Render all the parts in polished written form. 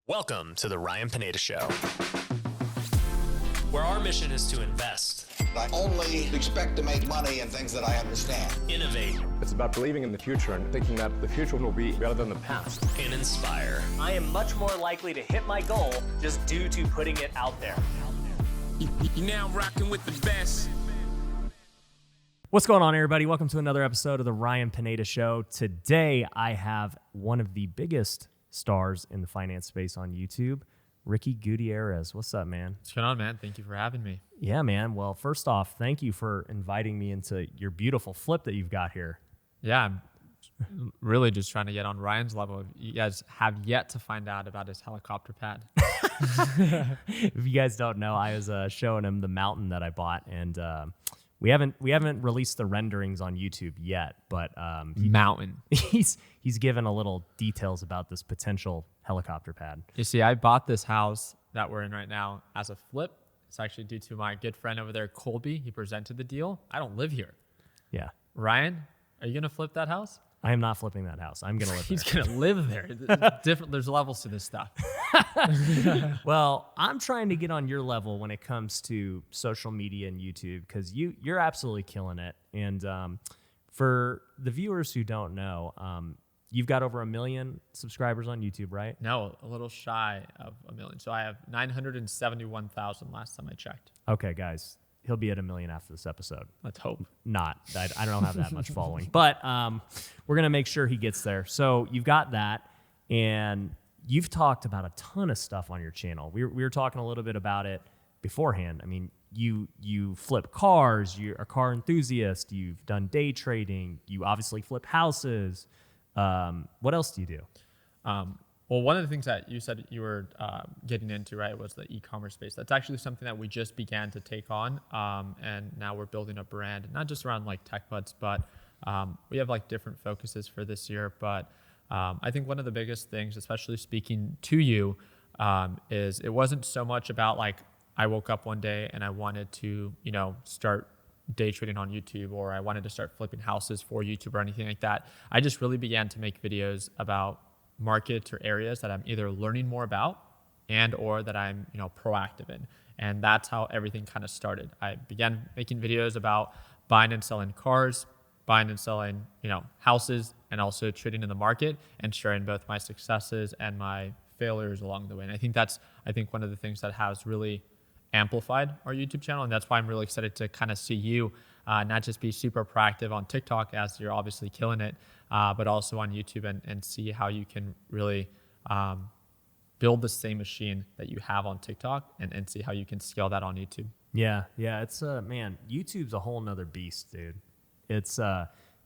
Welcome to the Ryan Pineda Show, where our mission is to invest, I only expect to make money in things that I understand. innovate, It's about believing in the future and thinking that the future will be better than the past. and inspire. I am much more likely to hit my goal just due to putting it out there. You're now rocking with the best. What's going on, everybody? Welcome to another episode of the Ryan Pineda Show. Today, I have one of the biggest stars in the finance space on YouTube, Ricky Gutierrez. What's up, man? What's going on, man? Thank you for having me. Yeah, man. Well, first off, thank you for inviting me into your beautiful flip that you've got here. Yeah, I'm really just trying to get on Ryan's level. You guys have yet to find out about his helicopter pad. If you guys don't know, I was showing him the mountain that I bought, and we haven't released the renderings on YouTube yet, but Mountain. he's given a little details about this potential helicopter pad. You see, I bought this house that we're in right now as a flip. It's actually due to my good friend over there, Colby. He presented the deal. I don't live here. Yeah. Ryan, are you going to flip that house? I am not flipping that house. I'm going to live He's there. going to live there. It's different. There's levels to this stuff. Well, I'm trying to get on your level when it comes to social media and YouTube because you're absolutely killing it. And for the viewers who don't know, you've got over 1 million subscribers on YouTube, right? No, a little shy of 1 million. So I have 971,000 last time I checked. Okay, guys. He'll be at 1 million after this episode. Let's hope. Not. I don't have that much following. But we're going to make sure he gets there. So you've got that. And you've talked about a ton of stuff on your channel. We were talking a little bit about it beforehand. I mean, you flip cars. You're a car enthusiast. You've done day trading. You obviously flip houses. What else do you do? Well, one of the things that you said you were getting into, right, was the e-commerce space. That's actually something that we just began to take on, and now we're building a brand, not just around like tech buds, but we have like different focuses for this year. But I think one of the biggest things, especially speaking to you, is it wasn't so much about like I woke up one day and I wanted to, start day trading on YouTube, or I wanted to start flipping houses for YouTube or anything like that. I just really began to make videos about markets or areas that I'm either learning more about and or that I'm proactive in. And that's how everything kind of started. I began making videos about buying and selling cars, buying and selling houses, and also trading in the market and sharing both my successes and my failures along the way. And I think that's one of the things that has really amplified our YouTube channel, and that's why I'm really excited to kind of see you not just be super proactive on TikTok, as you're obviously killing it, but also on YouTube and see how you can really build the same machine that you have on TikTok and see how you can scale that on YouTube. Yeah. It's man, YouTube's a whole nother beast, dude. It's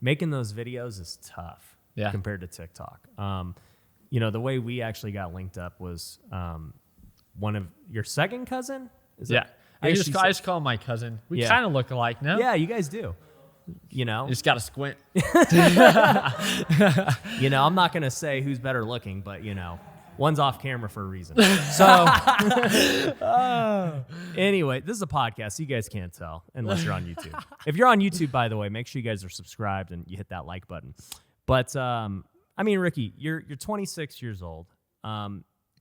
making those videos is tough compared to TikTok. The way we actually got linked up was one of your second cousin. I just call him my cousin. We kind of look alike, no? Yeah, you guys do. You just got to squint. I'm not going to say who's better looking, but, one's off camera for a reason. So, anyway, this is a podcast. So you guys can't tell unless you're on YouTube. If you're on YouTube, by the way, make sure you guys are subscribed and you hit that like button. But, Ricky, you're 26 years old.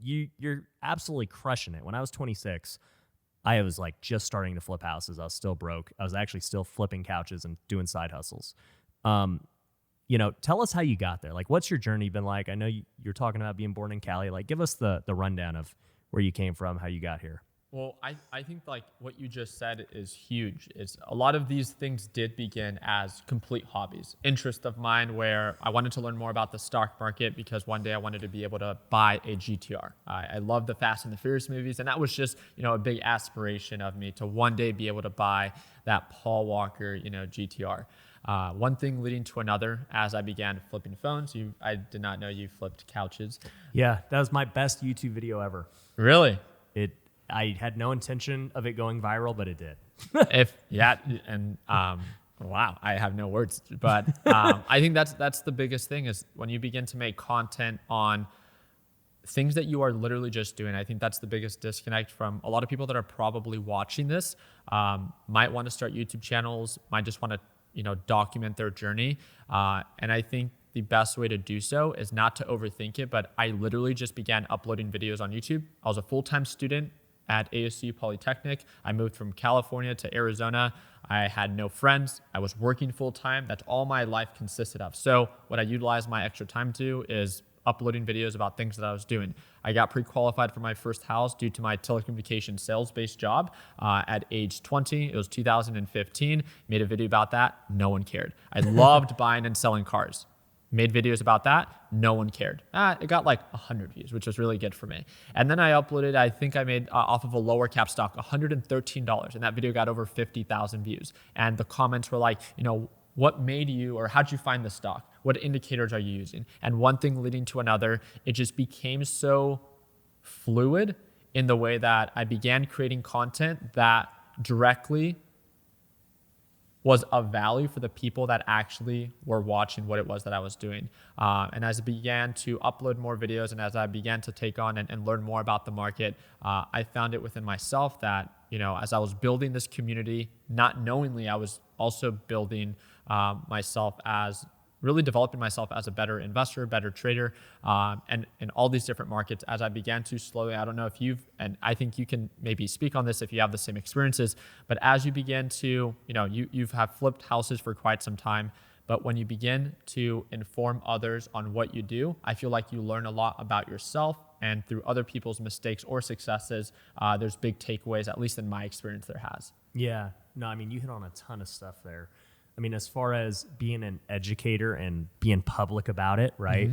You're absolutely crushing it. When I was 26, I was like just starting to flip houses. I was still broke. I was actually still flipping couches and doing side hustles. Tell us how you got there. Like, what's your journey been like? I know you're talking about being born in Cali. Like, give us the rundown of where you came from, how you got here. Well, I think like what you just said is huge. Is a lot of these things did begin as complete hobbies, interest of mine, where I wanted to learn more about the stock market because one day I wanted to be able to buy a GTR. I love the Fast and the Furious movies, and that was just a big aspiration of me to one day be able to buy that Paul Walker GTR. One thing leading to another as I began flipping phones. I did not know you flipped couches. Yeah, that was my best YouTube video ever. Really? I had no intention of it going viral, but it did. Wow, I have no words. But I think that's the biggest thing is when you begin to make content on things that you are literally just doing. I think that's the biggest disconnect from a lot of people that are probably watching this, might want to start YouTube channels, might just want to document their journey. And I think the best way to do so is not to overthink it, but I literally just began uploading videos on YouTube. I was a full-time student at ASU Polytechnic. I moved from California to Arizona. I had no friends. I was working full-time. That's all my life consisted of. So what I utilized my extra time to is uploading videos about things that I was doing. I got pre-qualified for my first house due to my telecommunications sales-based job at age 20. It was 2015. Made a video about that. No one cared. I loved buying and selling cars. Made videos about that. No one cared. It got like 100 views, which was really good for me. And then I uploaded, I think I made off of a lower cap stock, $113. And that video got over 50,000 views. And the comments were like, what made you, or how'd you find the stock? What indicators are you using? And one thing leading to another, it just became so fluid in the way that I began creating content that directly was of value for the people that actually were watching what it was that I was doing. And as I began to upload more videos and as I began to take on and learn more about the market, I found it within myself that, as I was building this community, not knowingly, I was also building myself as really developing myself as a better investor, better trader, and in all these different markets as I began to slowly, I don't know if and I think you can maybe speak on this if you have the same experiences, but as you begin to, you've have flipped houses for quite some time, but when you begin to inform others on what you do, I feel like you learn a lot about yourself, and through other people's mistakes or successes, there's big takeaways, at least in my experience there has. Yeah, no, I mean, you hit on a ton of stuff there. I mean, as far as being an educator and being public about it, right?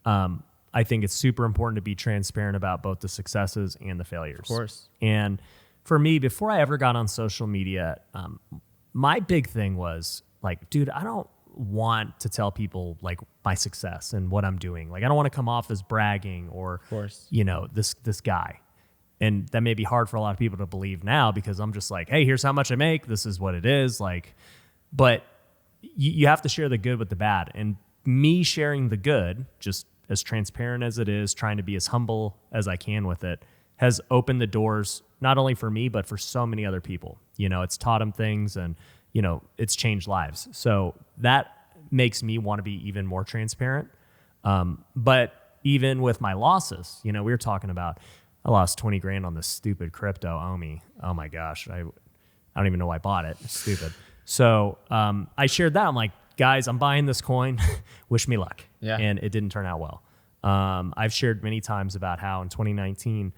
Mm-hmm. I think it's super important to be transparent about both the successes and the failures. Of course. And for me, before I ever got on social media, my big thing was like, dude, I don't want to tell people like my success and what I'm doing. Like, I don't want to come off as bragging or, of course, this guy. And that may be hard for a lot of people to believe now because I'm just like, hey, here's how much I make. This is what it is. Like, but you have to share the good with the bad. And me sharing the good, just as transparent as it is, trying to be as humble as I can with it, has opened the doors, not only for me, but for so many other people. It's taught them things and, it's changed lives. So that makes me want to be even more transparent. But even with my losses, we were talking about, I lost 20 grand on this stupid crypto OMI. Oh my gosh. I don't even know why I bought it. It's stupid. So I shared that. I'm like, guys, I'm buying this coin. Wish me luck. Yeah. And it didn't turn out well. I've shared many times about how in 2019,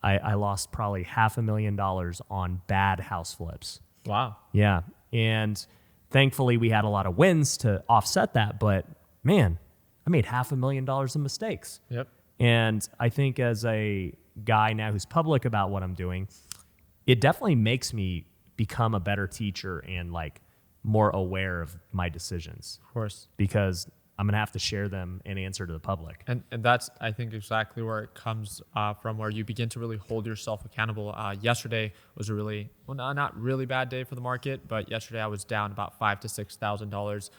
I lost probably $500,000 on bad house flips. Wow. Yeah. And thankfully, we had a lot of wins to offset that. But man, I made $500,000 in mistakes. Yep. And I think as a guy now who's public about what I'm doing, it definitely makes me become a better teacher and like more aware of my decisions. Of course. Because I'm going to have to share them and answer to the public. And that's, I think, exactly where it comes from, where you begin to really hold yourself accountable. Yesterday was a really, not really bad day for the market, but yesterday I was down about $5,000 to $6,000,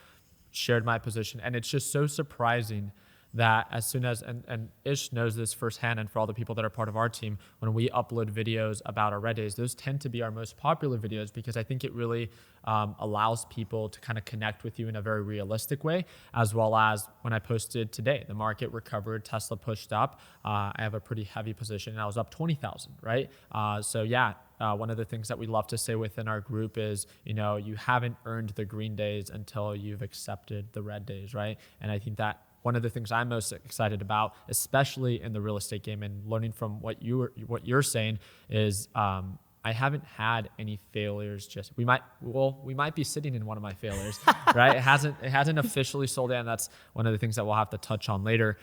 shared my position. And it's just so surprising that as soon as, and Ish knows this firsthand, and for all the people that are part of our team, when we upload videos about our red days, those tend to be our most popular videos because I think it really allows people to kind of connect with you in a very realistic way, as well as when I posted today, the market recovered, Tesla pushed up. I have a pretty heavy position and I was up 20,000, right? One of the things that we love to say within our group is, you haven't earned the green days until you've accepted the red days, right? And I think that one of the things I'm most excited about, especially in the real estate game and learning from what you're saying, is I haven't had any failures. We might be sitting in one of my failures, right? It hasn't officially sold in. That's one of the things that we'll have to touch on later.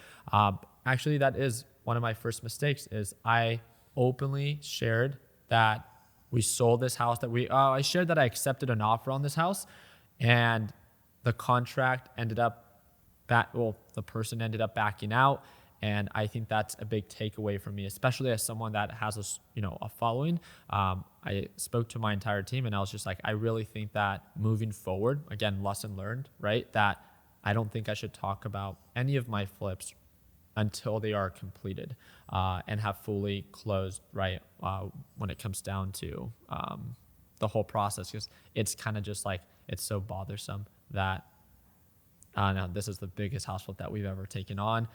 Actually, that is one of my first mistakes. Is I openly shared that we sold this house. I shared that I accepted an offer on this house, and the contract ended up. The person ended up backing out, and I think that's a big takeaway for me, especially as someone that has a following. I spoke to my entire team, and I was just like, I really think that moving forward, again, lesson learned, right? That I don't think I should talk about any of my flips until they are completed and have fully closed, right? When it comes down to the whole process, because it's kind of just like, it's so bothersome that Now, this is the biggest house flip that we've ever taken on.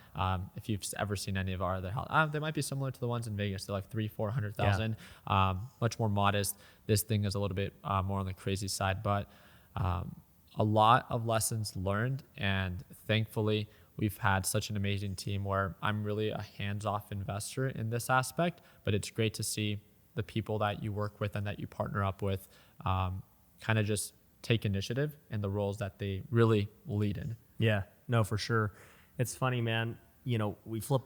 If you've ever seen any of our other houses, they might be similar to the ones in Vegas. They're like 300,000-400,000, much more modest. This thing is a little bit more on the crazy side, but a lot of lessons learned. And thankfully, we've had such an amazing team where I'm really a hands-off investor in this aspect, but it's great to see the people that you work with and that you partner up with kind of just take initiative in the roles that they really lead in. Yeah, no, for sure. It's funny, man. You know, we flip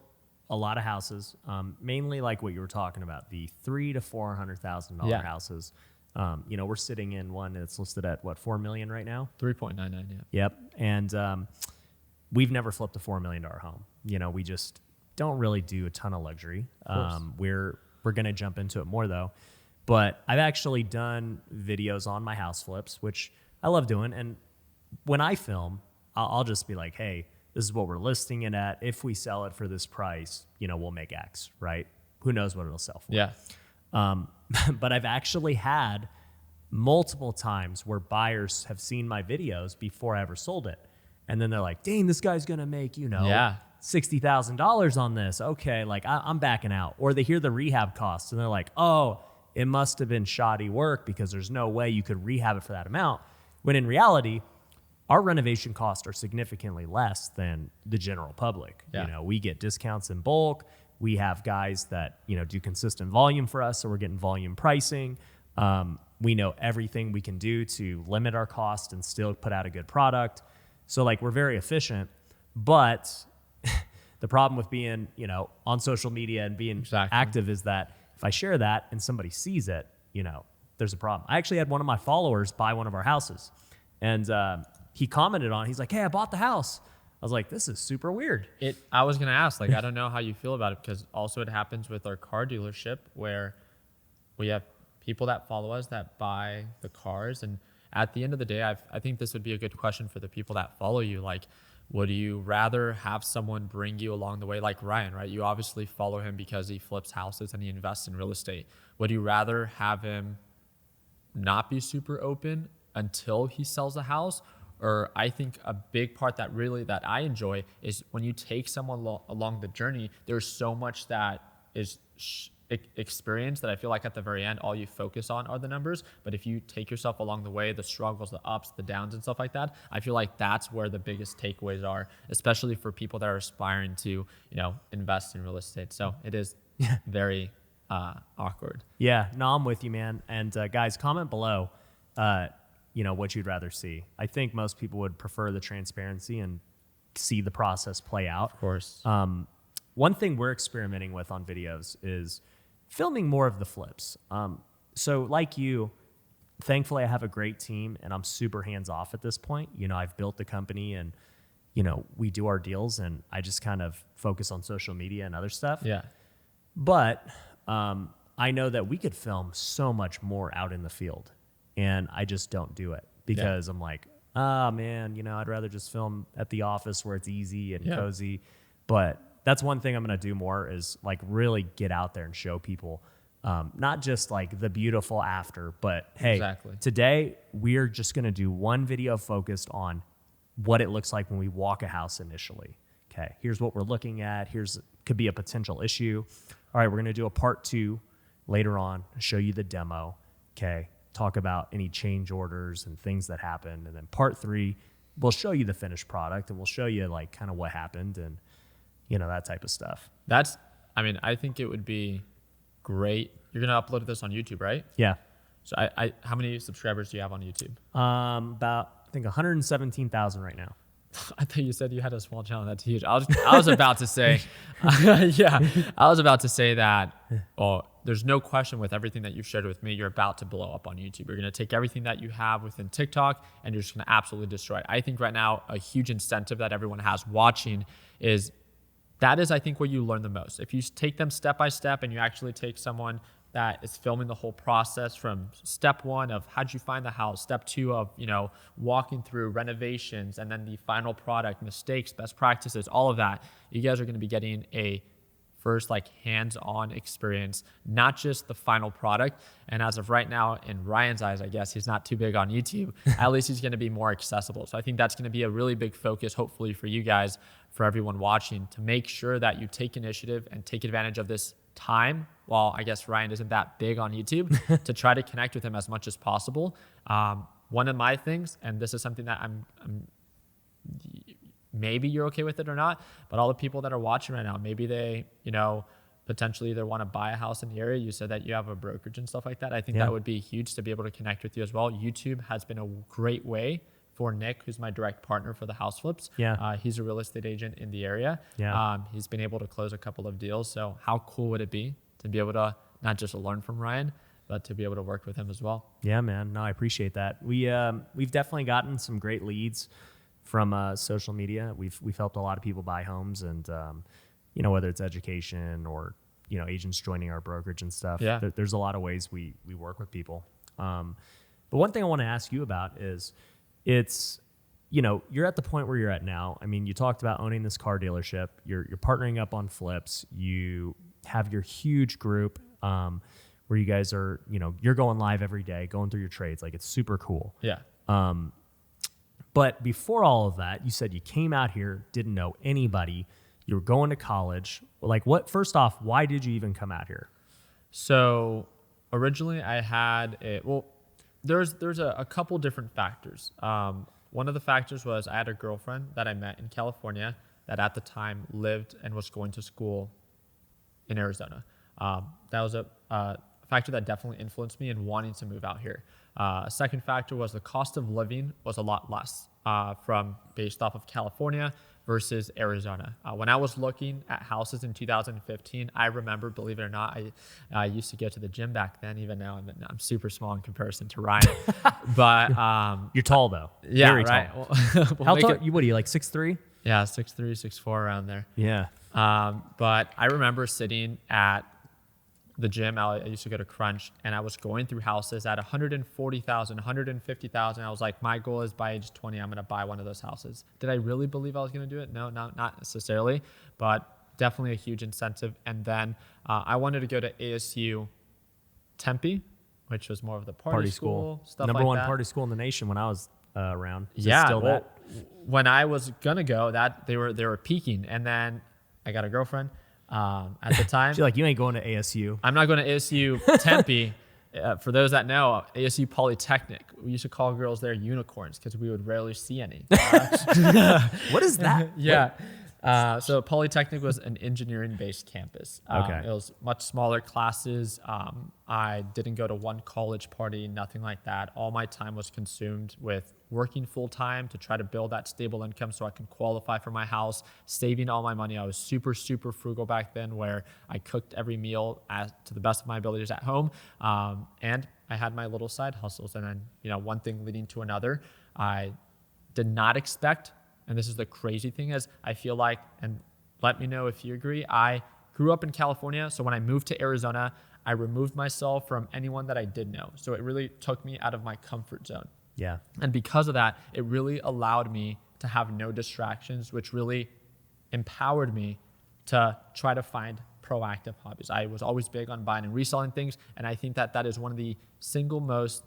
a lot of houses, mainly like what you were talking about, the $300,000 to $400,000 houses. You know, we're sitting in one that's listed at what, $4 million right now? 3.99, yeah. Yep. And we've never flipped a $4 million home. You know, we just don't really do a ton of luxury. We're going to jump into it more though. But I've actually done videos on my house flips, which I love doing. And when I film, I'll just be like, hey, this is what we're listing it at. If we sell it for this price, you know, we'll make X, right? Who knows what it'll sell for? Yeah. But I've actually had multiple times where buyers have seen my videos before I ever sold it. And then they're like, dang, this guy's going to make, you know, $60,000 on this. Okay, like I'm backing out. Or they hear the rehab costs and they're like, oh, it must have been shoddy work because there's no way you could rehab it for that amount. When in reality, our renovation costs are significantly less than the general public. Yeah. You know, we get discounts in bulk. We have guys that, you know, do consistent volume for us, so we're getting volume pricing. We know everything we can do to limit our cost and still put out a good product. So like we're very efficient, but the problem with being, you know, on social media and being active is that if I share that and somebody sees it, you know, there's a problem. I actually had one of my followers buy one of our houses, and he commented on it. He's like, hey, I bought the house. I was like, this is super weird. I was going to ask, like, I don't know how you feel about it, because also it happens with our car dealership where we have people that follow us that buy the cars. And at the end of the day, I think this would be a good question for the people that follow you. Like, would you rather have someone bring you along the way, like Ryan, right? You obviously follow him because he flips houses and he invests in real estate. Would you rather have him not be super open until he sells a house? Or I think a big part that I enjoy is when you take someone along the journey, there's so much that is experience that I feel like at the very end, all you focus on are the numbers. But if you take yourself along the way, the struggles, the ups, the downs and stuff like that, I feel like that's where the biggest takeaways are, especially for people that are aspiring to, you know, invest in real estate. So it is very awkward. Yeah, no, I'm with you, man. And guys, comment below, you know, what you'd rather see. I think most people would prefer the transparency and see the process play out. Of course. One thing we're experimenting with on videos is filming more of the flips. So like you, thankfully I have a great team and I'm super hands off at this point. You know, I've built the company and, you know, we do our deals and I just kind of focus on social media and other stuff. Yeah. But I know that we could film so much more out in the field and I just don't do it because I'm like, oh man, you know, I'd rather just film at the office where it's easy and cozy. But that's one thing I'm going to do more is like really get out there and show people, not just like the beautiful after, but hey, today we're just going to do one video focused on what it looks like when we walk a house initially. Okay, here's what we're looking at. Could be a potential issue. All right, we're going to do a part 2 later on, show you the demo. Okay, talk about any change orders and things that happened. And then part 3, we'll show you the finished product and we'll show you like kind of what happened and, you know, that type of stuff. I think it would be great. You're going to upload this on YouTube, right? Yeah. So how many subscribers do you have on YouTube? About, I think 117,000 right now. I thought you said you had a small channel. That's huge. I was about to say, I was about to say that, there's no question with everything that you've shared with me, you're about to blow up on YouTube. You're going to take everything that you have within TikTok and you're just going to absolutely destroy it. I think right now, a huge incentive that everyone has watching is, I think, where you learn the most. If you take them step by step and you actually take someone that is filming the whole process from step 1 of how'd you find the house, step 2 of, you know, walking through renovations, and then the final product, mistakes, best practices, all of that, you guys are going to be getting a first like hands-on experience, not just the final product. And as of right now, in Ryan's eyes, I guess he's not too big on YouTube. At least he's going to be more accessible. So I think that's going to be a really big focus, hopefully for you guys, for everyone watching, to make sure that you take initiative and take advantage of this time. While I guess Ryan isn't that big on YouTube, to try to connect with him as much as possible. One of my things, and this is something that I'm maybe you're okay with it or not, but all the people that are watching right now, maybe they, potentially either want to buy a house in the area. You said that you have a brokerage and stuff like that. I think that would be huge to be able to connect with you as well. YouTube has been a great way for Nick, who's my direct partner for the house flips. He's a real estate agent in the area. He's been able to close a couple of deals. So how cool would it be to be able to not just learn from Ryan, but to be able to work with him as well? Yeah, man. No, I appreciate that. We've definitely gotten some great leads from social media. We've helped a lot of people buy homes, and whether it's education or agents joining our brokerage and stuff. There's a lot of ways we work with people. But one thing I want to ask you about is, you're at the point where you're at now. I mean, you talked about owning this car dealership. You're partnering up on flips. You have your huge group where you guys are, you're going live every day, going through your trades. Like, it's super cool. But before all of that, you said you came out here, didn't know anybody. You were going to college. Like, first off, why did you even come out here? So originally I had there's a couple different factors. One of the factors was I had a girlfriend that I met in California that at the time lived and was going to school in Arizona. That was a factor that definitely influenced me in wanting to move out here. A second factor was the cost of living was a lot less based off of California versus Arizona. When I was looking at houses in 2015, I remember, believe it or not, I used to go to the gym back then. Even now, I'm super small in comparison to Ryan. But you're tall though. Yeah, very right. tall. How tall? What are you, like 6'3"? Yeah, 6'3", 6'4", around there. Yeah. But I remember sitting at the gym. I used to go to Crunch, and I was going through houses at 140,000, 150,000. I was like, my goal is by age 20, I'm going to buy one of those houses. Did I really believe I was going to do it? No, not necessarily, but definitely a huge incentive. And then I wanted to go to ASU Tempe, which was more of the party school stuff. Number like one that. party school in the nation when I was around. Is it Yeah, still well, that? When I was gonna go, that they were peaking, and then I got a girlfriend at the time. She's like, you ain't going to ASU. I'm not going to ASU Tempe. For those that know, ASU Polytechnic. We used to call girls there unicorns because we would rarely see any. What is that? Yeah. So Polytechnic was an engineering-based campus. Okay. It was much smaller classes. I didn't go to one college party, nothing like that. All my time was consumed with working full-time to try to build that stable income so I can qualify for my house, saving all my money. I was super, super frugal back then, where I cooked every meal to the best of my abilities at home. And I had my little side hustles. And then, one thing leading to another. I did not expect, and this is the crazy thing, is I feel like, and let me know if you agree, I grew up in California. So when I moved to Arizona, I removed myself from anyone that I did know. So it really took me out of my comfort zone. Yeah. And because of that, it really allowed me to have no distractions, which really empowered me to try to find proactive hobbies. I was always big on buying and reselling things. And I think that is one of the single most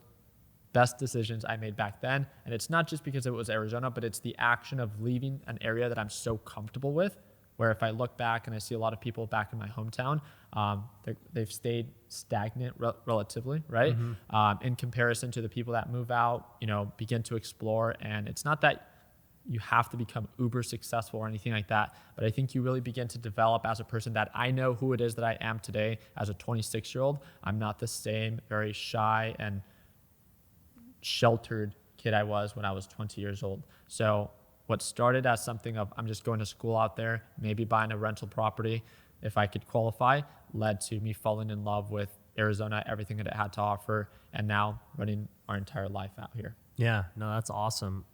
best decisions I made back then. And it's not just because it was Arizona, but it's the action of leaving an area that I'm so comfortable with, where if I look back and I see a lot of people back in my hometown, they've stayed stagnant relatively, right? Mm-hmm. In comparison to the people that move out, begin to explore. And it's not that you have to become uber successful or anything like that, but I think you really begin to develop as a person that I know who it is that I am today as a 26-year-old. I'm not the same very shy and sheltered kid I was when I was 20 years old. So what started as something of I'm just going to school out there, maybe buying a rental property if I could qualify, led to me falling in love with Arizona, everything that it had to offer, and now running our entire life out here. Yeah, no, that's awesome.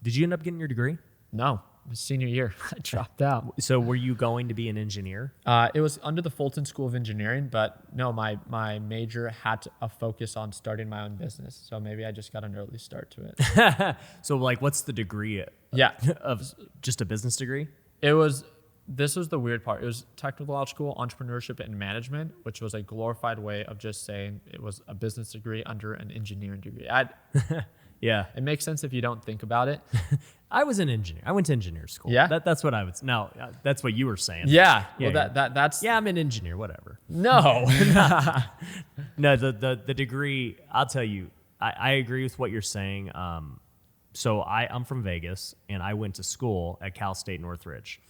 Did you end up getting your degree? No, my senior year, I dropped out. So were you going to be an engineer? It was under the Fulton School of Engineering, but no, my major had a focus on starting my own business. So maybe I just got an early start to it. So what's the degree? Yeah. Of just a business degree? It was this was the weird part. It was technological entrepreneurship and management, which was a glorified way of just saying it was a business degree under an engineering degree. Yeah. It makes sense if you don't think about it. I was an engineer. I went to engineer school. Yeah? That's what I was. No, that's what you were saying. Yeah. Yeah, Well, that's Yeah, I'm an engineer, whatever. no. No, the degree, I'll tell you, I agree with what you're saying. So I'm from Vegas, and I went to school at Cal State Northridge.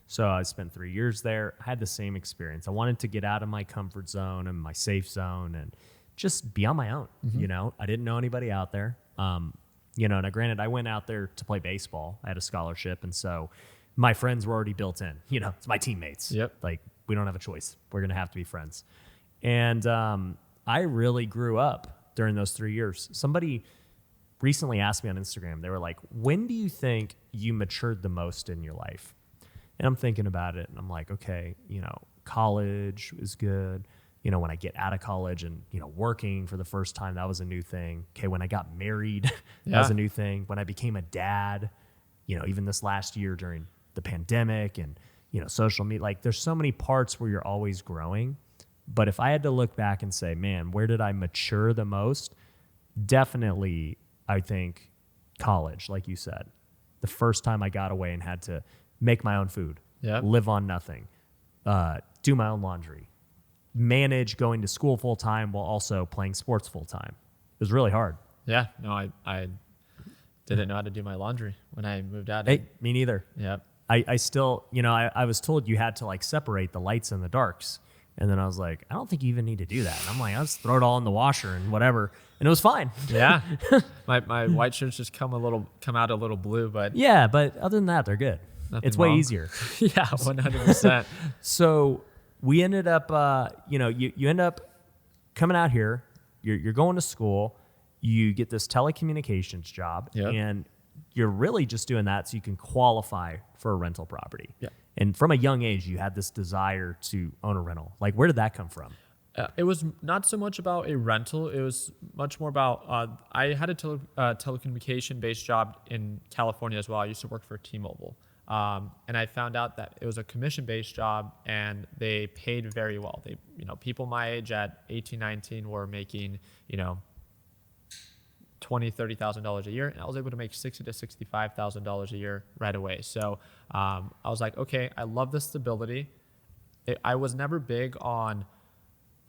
So I spent 3 years there. I had the same experience. I wanted to get out of my comfort zone and my safe zone and just be on my own. You know, I didn't know anybody out there. You know, now granted, I went out there to play baseball. I had a scholarship, and so my friends were already built in. You know, it's my teammates. Yep. Like, we don't have a choice. We're gonna have to be friends. And I really grew up during those 3 years. Somebody recently asked me on Instagram. They were like, "When do you think you matured the most in your life?" And I'm thinking about it, and I'm like, okay, you know, college is good. You know, when I get out of college and, you know, working for the first time, that was a new thing. Okay, when I got married, that was a new thing. When I became a dad, you know, even this last year during the pandemic and, you know, social media, like there's so many parts where you're always growing. But if I had to look back and say, man, where did I mature the most? Definitely, I think college, like you said. The first time I got away and had to make my own food, live on nothing, do my own laundry, manage going to school full time while also playing sports full time. It was really hard. Yeah. No, I didn't know how to do my laundry when I moved out. Hey, me neither. Yeah. I still, you know, I was told you had to like separate the lights and the darks. And then I was like, I don't think you even need to do that. And I'm like, I'll just throw it all in the washer and whatever. And it was fine. Yeah. my white shirts just come out a little blue, but Yeah, but other than that, they're good. Nothing It's way wrong. easier. yeah, 100%. So we ended up, you know, you end up coming out here. You're going to school. You get this telecommunications job, and you're really just doing that so you can qualify for a rental property. Yeah. And from a young age, you had this desire to own a rental. Like, where did that come from? It was not so much about a rental. It was much more about, I had a telecommunication-based job in California as well. I used to work for T-Mobile. And I found out that it was a commission-based job, and they paid very well. They, you know, people my age at 18, 19 were making, you know, $20,000, $30,000 a year, and I was able to make $60,000 to $65,000 a year right away. So I was like, okay, I love the stability. I was never big on,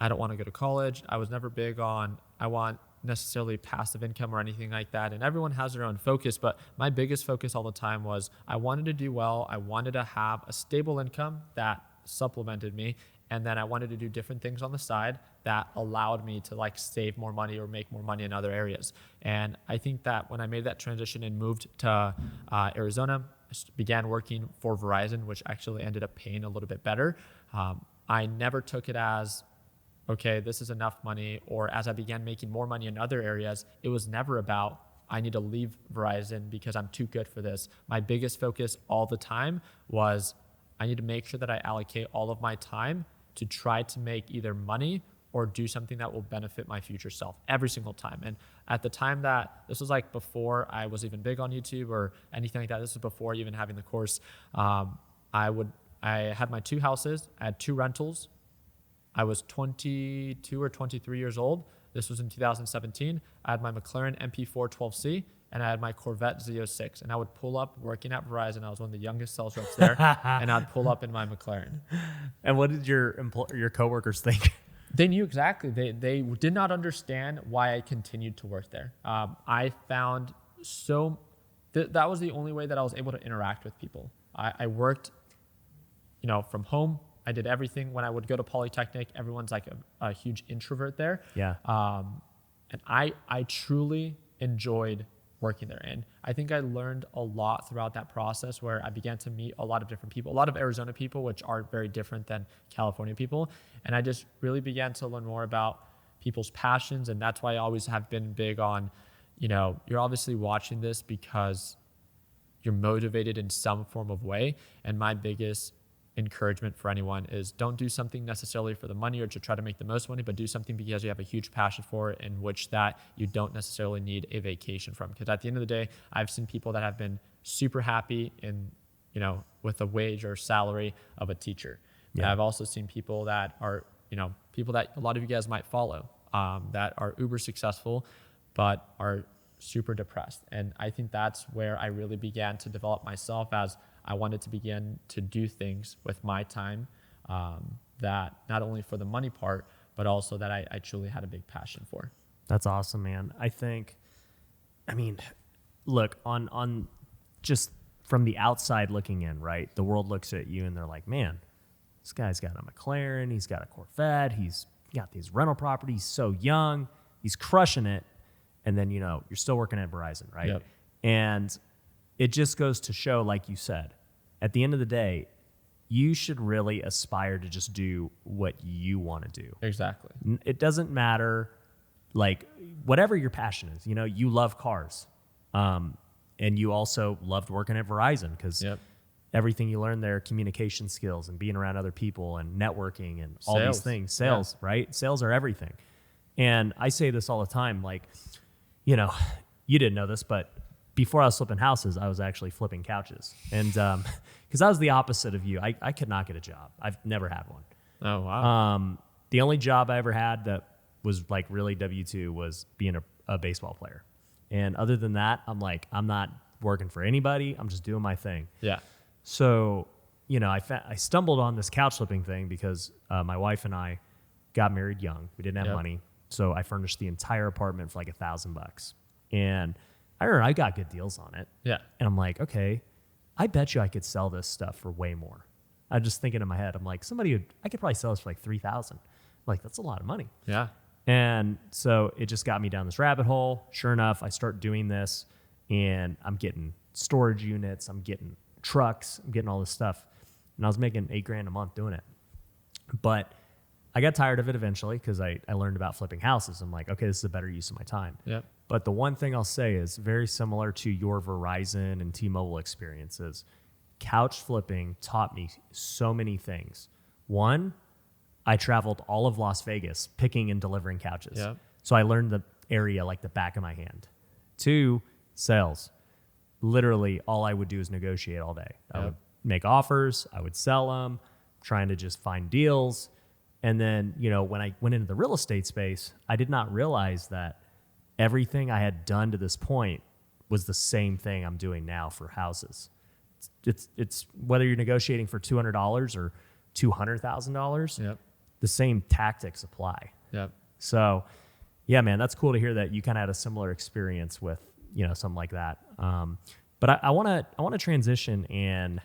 I don't want to go to college. I was never big on, I want necessarily passive income or anything like that. And everyone has their own focus, but my biggest focus all the time was I wanted to do well. I wanted to have a stable income that supplemented me. And then I wanted to do different things on the side that allowed me to like save more money or make more money in other areas. And I think that when I made that transition and moved to Arizona, I began working for Verizon, which actually ended up paying a little bit better. I never took it as, okay, this is enough money, or as I began making more money in other areas, it was never about, I need to leave Verizon because I'm too good for this. My biggest focus all the time was, I need to make sure that I allocate all of my time to try to make either money or do something that will benefit my future self every single time. And at the time that, this was like before I was even big on YouTube or anything like that, this was before even having the course, I had my 2 houses, I had 2 rentals. I was 22 or 23 years old. This was in 2017. I had my McLaren MP4 12C, and I had my Corvette Z06. And I would pull up working at Verizon. I was one of the youngest sales reps there, and I'd pull up in my McLaren. And what did your coworkers think? They knew exactly. They did not understand why I continued to work there. I found that was the only way that I was able to interact with people. I worked, you know, from home. I did everything. When I would go to Polytechnic, everyone's like a huge introvert there. Yeah. And I truly enjoyed working there. And I think I learned a lot throughout that process where I began to meet a lot of different people, a lot of Arizona people, which are very different than California people. And I just really began to learn more about people's passions. And that's why I always have been big on, you know, you're obviously watching this because you're motivated in some form of way. And my biggest encouragement for anyone is don't do something necessarily for the money or to try to make the most money, but do something because you have a huge passion for it, in which that you don't necessarily need a vacation from. Because at the end of the day, I've seen people that have been super happy in with a wage or salary of a teacher. Yeah. And I've also seen people that are, people that a lot of you guys might follow, that are uber successful, but are super depressed. And I think that's where I really began to develop myself, as I wanted to begin to do things with my time, that not only for the money part, but also that I truly had a big passion for. That's awesome, man. Look, on just from the outside looking in, right? The world looks at you and they're like, man, this guy's got a McLaren, he's got a Corvette, he's got these rental properties, so young, he's crushing it. And then, you're still working at Verizon, right? Yep. And it just goes to show, like you said, at the end of the day, you should really aspire to just do what you want to do. Exactly. It doesn't matter, like, whatever your passion is. You love cars. And you also loved working at Verizon because everything you learned there, communication skills and being around other people and networking and all these things. Sales, right? Sales are everything. And I say this all the time, like, you didn't know this, but before I was flipping houses, I was actually flipping couches. And because I was the opposite of you, I could not get a job. I've never had one. Oh, wow. The only job I ever had that was like really W-2 was being a baseball player. And other than that, I'm like, I'm not working for anybody. I'm just doing my thing. Yeah. So, I stumbled on this couch flipping thing because my wife and I got married young. We didn't have money. So I furnished the entire apartment for like $1,000. And I remember I got good deals on it. Yeah. And I'm like, okay, I bet you I could sell this stuff for way more. I'm just thinking in my head, I'm like, I could probably sell this for like $3,000. I'm like, that's a lot of money. Yeah. And so it just got me down this rabbit hole. Sure enough, I start doing this and I'm getting storage units, I'm getting trucks, I'm getting all this stuff. And I was making $8,000 a month doing it. But I got tired of it eventually because I learned about flipping houses. I'm like, okay, this is a better use of my time. Yep. But the one thing I'll say is very similar to your Verizon and T-Mobile experiences. Couch flipping taught me so many things. One, I traveled all of Las Vegas picking and delivering couches. Yep. So I learned the area like the back of my hand. Two, sales. Literally all I would do is negotiate all day. I would make offers, I would sell them, trying to just find deals. And then, when I went into the real estate space, I did not realize that everything I had done to this point was the same thing I'm doing now for houses. It's whether you're negotiating for $200 or $200,000, the same tactics apply. Yep. So, yeah, man, that's cool to hear that you kind of had a similar experience with, something like that. But I want to transition and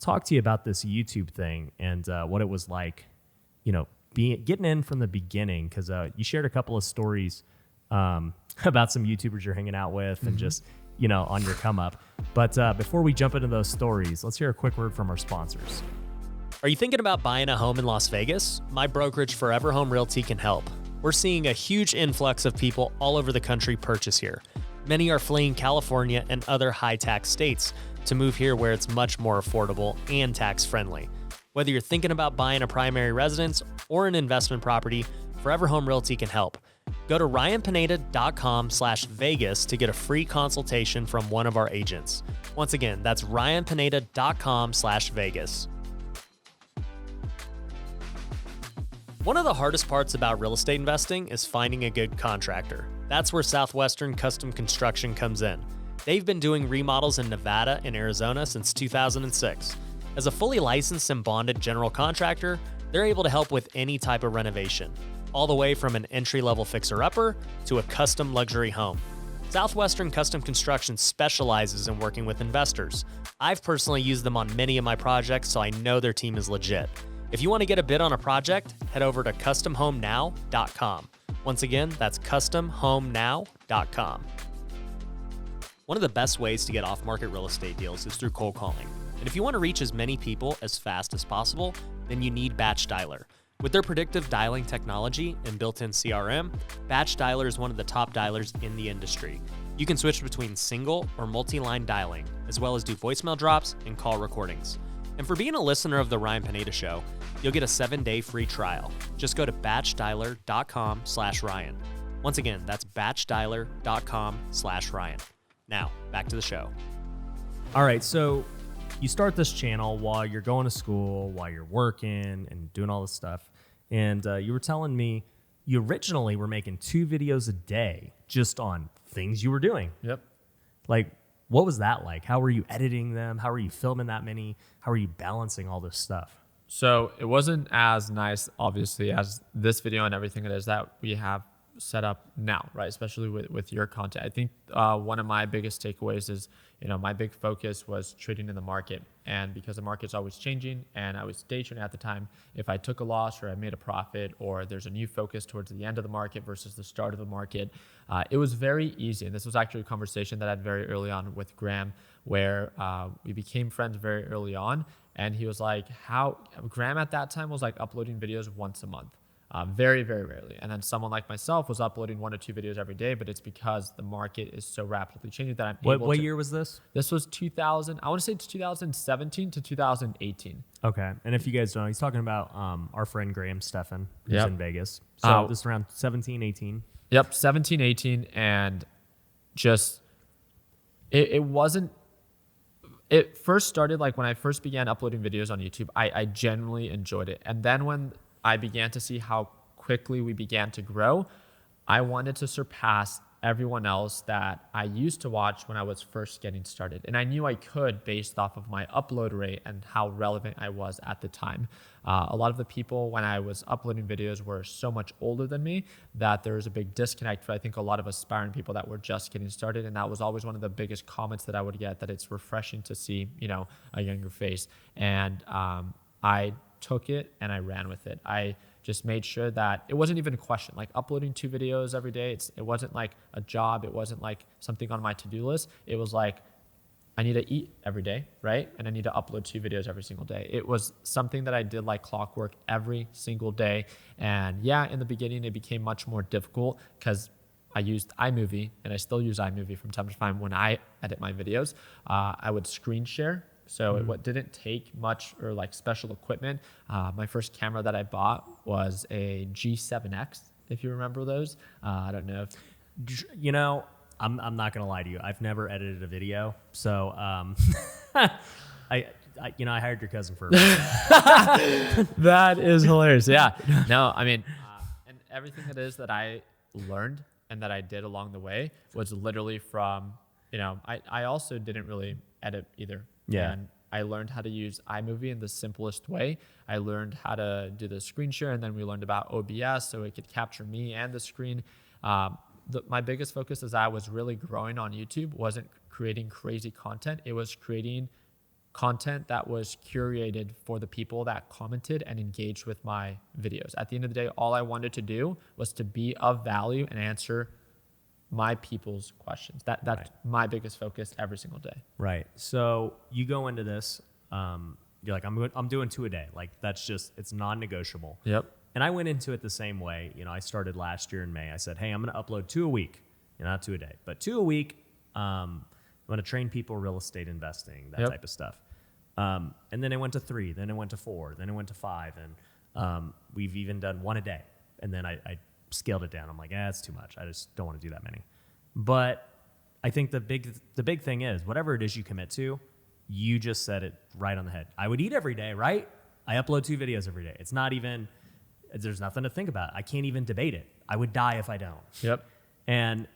talk to you about this YouTube thing and what it was like, getting in from the beginning, because you shared a couple of stories about some YouTubers you're hanging out with and just, on your come up. But before we jump into those stories, let's hear a quick word from our sponsors. Are you thinking about buying a home in Las Vegas? My brokerage, Forever Home Realty, can help. We're seeing a huge influx of people all over the country purchase here. Many are fleeing California and other high-tax states to move here where it's much more affordable and tax-friendly. Whether you're thinking about buying a primary residence or an investment property, Forever Home Realty can help. Go to ryanpineda.com/Vegas to get a free consultation from one of our agents. Once again, that's ryanpineda.com/Vegas. One of the hardest parts about real estate investing is finding a good contractor. That's where Southwestern Custom Construction comes in. They've been doing remodels in Nevada and Arizona since 2006. As a fully licensed and bonded general contractor, they're able to help with any type of renovation, all the way from an entry-level fixer-upper to a custom luxury home. Southwestern Custom Construction specializes in working with investors. I've personally used them on many of my projects, so I know their team is legit. If you want to get a bid on a project, head over to customhomenow.com. Once again, that's customhomenow.com. One of the best ways to get off-market real estate deals is through cold calling. And if you want to reach as many people as fast as possible, then you need Batch Dialer. With their predictive dialing technology and built-in CRM, Batch Dialer is one of the top dialers in the industry. You can switch between single or multi-line dialing, as well as do voicemail drops and call recordings. And for being a listener of The Ryan Pineda Show, you'll get a 7-day free trial. Just go to batchdialer.com/Ryan. Once again, that's batchdialer.com/Ryan. Now, back to the show. All right, so you start this channel while you're going to school, while you're working and doing all this stuff. And you were telling me you originally were making 2 videos a day just on things you were doing. Yep. Like, what was that like? How were you editing them? How were you filming that many? How were you balancing all this stuff? So it wasn't as nice, obviously, as this video and everything it is that we have set up now, right? Especially with your content. I think one of my biggest takeaways is, my big focus was trading in the market. And because the market's always changing and I was day trading at the time, if I took a loss or I made a profit or there's a new focus towards the end of the market versus the start of the market, it was very easy. And this was actually a conversation that I had very early on with Graham, where we became friends very early on. And he was like, Graham at that time was like uploading videos once a month. Very, very rarely. And then someone like myself was uploading 1 to 2 videos every day, but it's because the market is so rapidly changing that I'm able to. What year was this? This was 2000. I want to say it's 2017 to 2018. Okay. And if you guys don't know, he's talking about our friend Graham Stephan, who's Yep. in Vegas. So this is around 17, 18. Yep, 17, 18. And just, it wasn't, it first started like when I first began uploading videos on YouTube, I genuinely enjoyed it. And then when I began to see how quickly we began to grow, I wanted to surpass everyone else that I used to watch when I was first getting started. And I knew I could based off of my upload rate and how relevant I was at the time. A lot of the people when I was uploading videos were so much older than me that there was a big disconnect for I think a lot of aspiring people that were just getting started. And that was always one of the biggest comments that I would get, that it's refreshing to see, a younger face. And I took it and I ran with it. I just made sure that it wasn't even a question. Like uploading 2 videos every day, it wasn't like a job. It wasn't like something on my to-do list. It was like, I need to eat every day, right? And I need to upload 2 videos every single day. It was something that I did like clockwork every single day. And yeah, in the beginning, it became much more difficult because I used iMovie, and I still use iMovie from time to time when I edit my videos. I would screen share. So it didn't take much or like special equipment. My first camera that I bought was a G7X, if you remember those. I don't know if... I'm not going to lie to you. I've never edited a video. So I hired your cousin for a reason. That is hilarious. Yeah. No, I mean, and everything it is that I learned and that I did along the way was literally from, I also didn't really edit either. Yeah. And I learned how to use iMovie in the simplest way. I learned how to do the screen share, and then we learned about OBS so it could capture me and the screen. My biggest focus as I was really growing on YouTube wasn't creating crazy content. It was creating content that was curated for the people that commented and engaged with my videos. At the end of the day, all I wanted to do was to be of value and answer my people's questions. That's right. My biggest focus every single day. Right. So you go into this, you're like, I'm doing 2 a day. Like it's non-negotiable. Yep. And I went into it the same way. I started last year in May. I said, hey, I'm going to upload 2 a week. Not 2 a day, but 2 a week. I'm going to train people real estate investing, that type of stuff. And then it went to 3, then it went to 4, then it went to 5. And we've even done 1 a day. And then I scaled it down. I'm like, it's too much. I just don't want to do that many. But I think the big thing is whatever it is you commit to, you just said it right on the head. I would eat every day, right? I upload 2 videos every day. It's not even, there's nothing to think about. I can't even debate it. I would die if I don't. Yep. And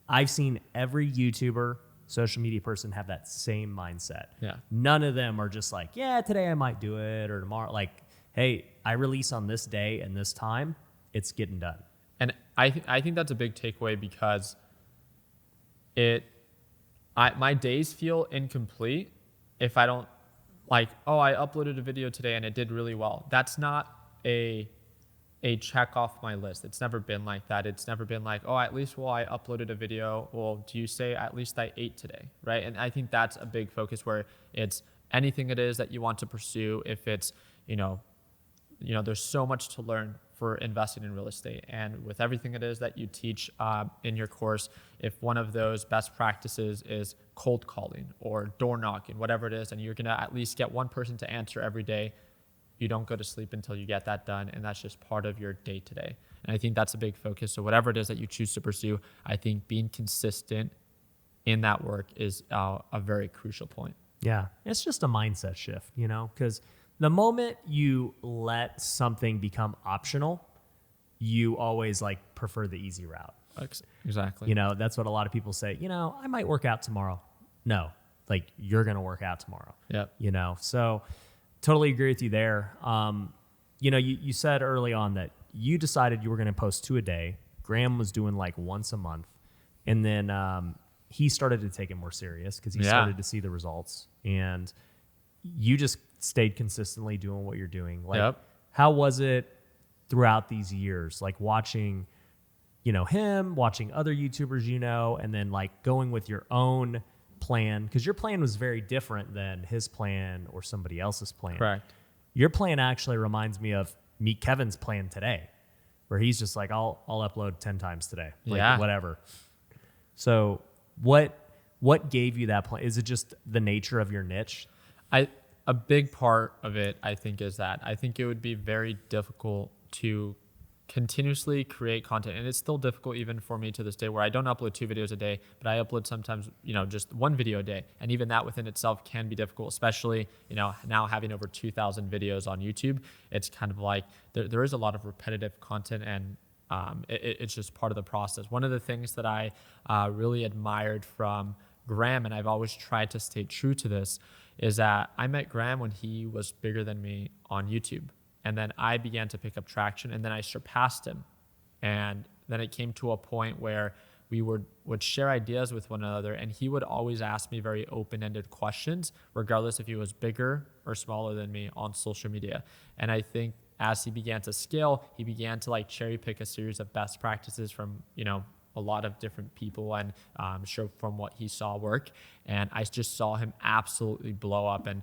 I've seen every YouTuber, social media person have that same mindset. Yeah. None of them are just like, yeah, today I might do it or tomorrow. Like, hey, I release on this day and this time, it's getting done. And I think that's a big takeaway because my days feel incomplete if I don't I uploaded a video today and it did really well. That's not a check off my list. It's never been like that. It's never been like, at least I uploaded a video. Well, do you say at least I ate today, right? And I think that's a big focus where it's anything it is that you want to pursue. If it's, there's so much to learn for investing in real estate. And with everything it is that you teach in your course, if one of those best practices is cold calling or door knocking, whatever it is, and you're going to at least get one person to answer every day, you don't go to sleep until you get that done. And that's just part of your day to day. And I think that's a big focus. So whatever it is that you choose to pursue, I think being consistent in that work is a very crucial point. Yeah, it's just a mindset shift, because the moment you let something become optional, you always prefer the easy route. Exactly. That's what a lot of people say, I might work out tomorrow. No, you're going to work out tomorrow. Yep. So totally agree with you there. You said early on that you decided you were going to post 2 a day. Graham was doing once a month. And then he started to take it more serious because he started to see the results. And you just stayed consistently doing what you're doing. How was it throughout these years? Watching, him, watching other YouTubers, and then going with your own plan, because your plan was very different than his plan or somebody else's plan. Correct. Your plan actually reminds me of Meet Kevin's plan today, where he's just I'll upload 10 times today, whatever. So what gave you that plan? Is it just the nature of your niche? A big part of it, I think, is that I think it would be very difficult to continuously create content, and it's still difficult even for me to this day, where I don't upload 2 videos a day, but I upload sometimes just 1 video a day, and even that within itself can be difficult, especially now having over 2,000 videos on YouTube. It's kind of there is a lot of repetitive content, and it's just part of the process. One of the things that I really admired from Graham, and I've always tried to stay true to this, is that I met Graham when he was bigger than me on YouTube. And then I began to pick up traction, and then I surpassed him. And then it came to a point where we would share ideas with one another, and he would always ask me very open-ended questions, regardless if he was bigger or smaller than me on social media. And I think as he began to scale, he began to cherry pick a series of best practices from, a lot of different people, and show from what he saw work. And I just saw him absolutely blow up. And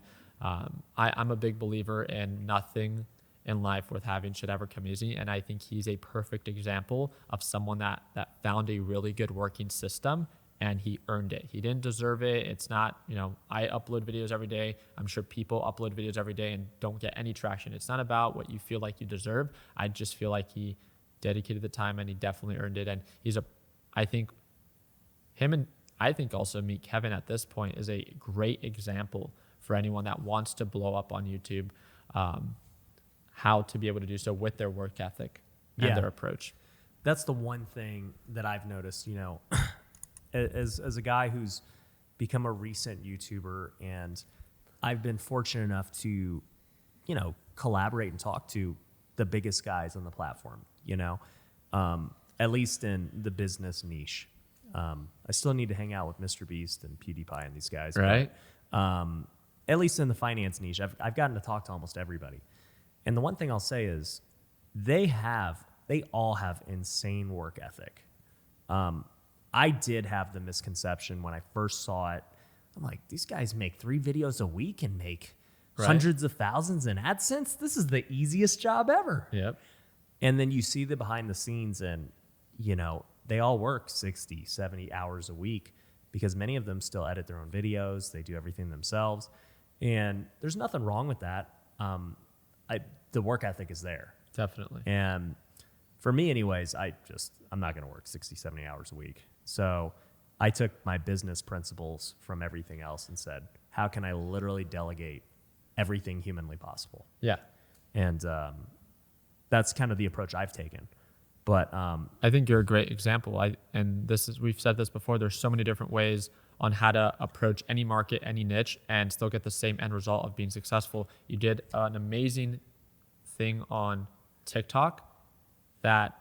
I'm a big believer in nothing in life worth having should ever come easy. And I think he's a perfect example of someone that found a really good working system, and he earned it. He didn't deserve it. It's not, I upload videos every day. I'm sure people upload videos every day and don't get any traction. It's not about what you feel like you deserve. I just feel like he dedicated the time, and he definitely earned it. And I think also Meet Kevin at this point is a great example for anyone that wants to blow up on YouTube, how to be able to do so with their work ethic and their approach. That's the one thing that I've noticed, as a guy who's become a recent YouTuber, and I've been fortunate enough to, collaborate and talk to the biggest guys on the platform, at least in the business niche. I still need to hang out with Mr. Beast and PewDiePie and these guys. Right. But, at least in the finance niche, I've gotten to talk to almost everybody. And the one thing I'll say is they all have insane work ethic. I did have the misconception when I first saw it. I'm like, these guys make 3 videos a week and make hundreds of thousands in AdSense. This is the easiest job ever. Yep. And then you see the behind the scenes, and, they all work 60, 70 hours a week, because many of them still edit their own videos. They do everything themselves. And there's nothing wrong with that. The work ethic is there. Definitely. And for me anyways, I'm not going to work 60, 70 hours a week. So I took my business principles from everything else and said, how can I literally delegate everything humanly possible? Yeah. And that's kind of the approach I've taken. But I think you're a great example. We've said this before, there's so many different ways on how to approach any market, any niche, and still get the same end result of being successful. You did an amazing thing on TikTok that,